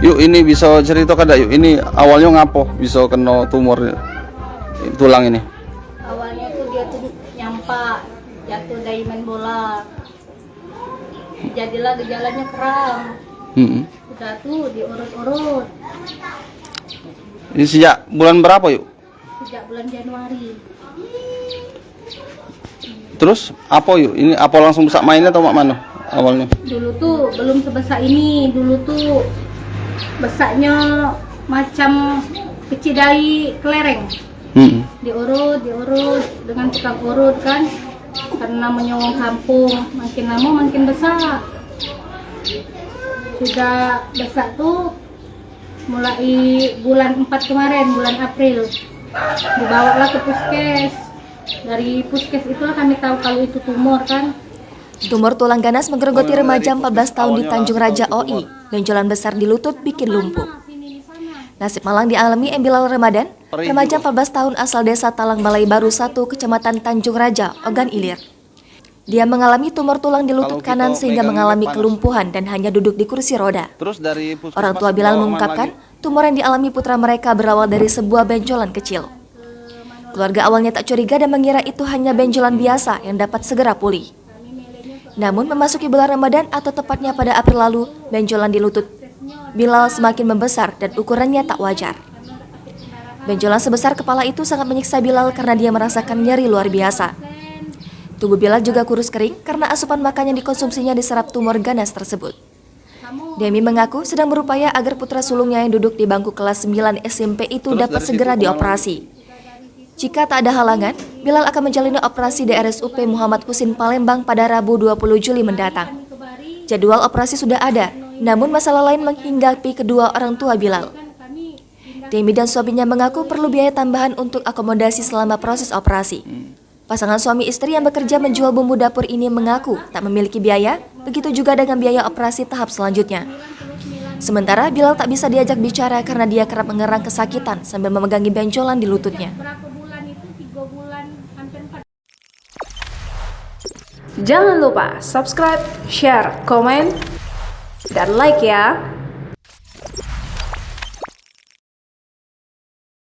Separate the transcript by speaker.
Speaker 1: Yuk, ini bisa cerita kada yuk, ini awalnya ngapo bisa kena tumor tulang ini?
Speaker 2: Awalnya tuh dia tuh nyampak jatuh dari main bola, jadilah gejalanya kram. Udah tuh diurut-urut
Speaker 1: Ini sejak bulan berapa yuk?
Speaker 2: sejak bulan Januari.
Speaker 1: Terus apa yuk? Ini apa langsung bisa mainnya atau mak mana awalnya?
Speaker 2: Dulu tuh belum sebesar ini, dulu tuh besarnya macam kecil dari kelereng. Diurut dengan tukang urut kan, karena menyongong kampung, makin lama makin besar. Sudah besar tuh mulai bulan 4 kemarin, bulan April, dibawalah ke puskes. Dari puskes itulah kami tahu kalau itu tumor kan.
Speaker 3: Tumor tulang ganas menggerogoti remaja 14 tahun di Tanjung Raja OI. Benjolan besar di lutut bikin lumpuh. Nasib malang dialami Embilal Ramadan, remaja 14 tahun asal desa Talang Balai Baru 1, Kecamatan Tanjung Raja, Ogan Ilir. Dia mengalami tumor tulang di lutut kanan sehingga mengalami kelumpuhan dan hanya duduk di kursi roda. Orang tua Bilal mengungkapkan, tumor yang dialami putra mereka berawal dari sebuah benjolan kecil. Keluarga awalnya tak curiga dan mengira itu hanya benjolan biasa yang dapat segera pulih. Namun memasuki bulan Ramadan atau tepatnya pada April lalu, benjolan di lutut Bilal semakin membesar dan ukurannya tak wajar. Benjolan sebesar kepala itu sangat menyiksa Bilal karena dia merasakan nyeri luar biasa. Tubuh Bilal juga kurus kering karena asupan makan yang dikonsumsinya diserap tumor ganas tersebut. Demi mengaku sedang berupaya agar putra sulungnya yang duduk di bangku kelas 9 SMP itu dapat segera dioperasi. Jika tak ada halangan, Bilal akan menjalani operasi di RSUP Muhammad Husin Palembang pada Rabu 20 Juli mendatang. Jadwal operasi sudah ada, namun masalah lain menghinggapi kedua orang tua Bilal. Demi dan suaminya mengaku perlu biaya tambahan untuk akomodasi selama proses operasi. Pasangan suami istri yang bekerja menjual bumbu dapur ini mengaku tak memiliki biaya, begitu juga dengan biaya operasi tahap selanjutnya. Sementara Bilal tak bisa diajak bicara karena dia kerap mengerang kesakitan sambil memegangi benjolan di lututnya.
Speaker 4: Jangan lupa subscribe, share, komen, dan like ya.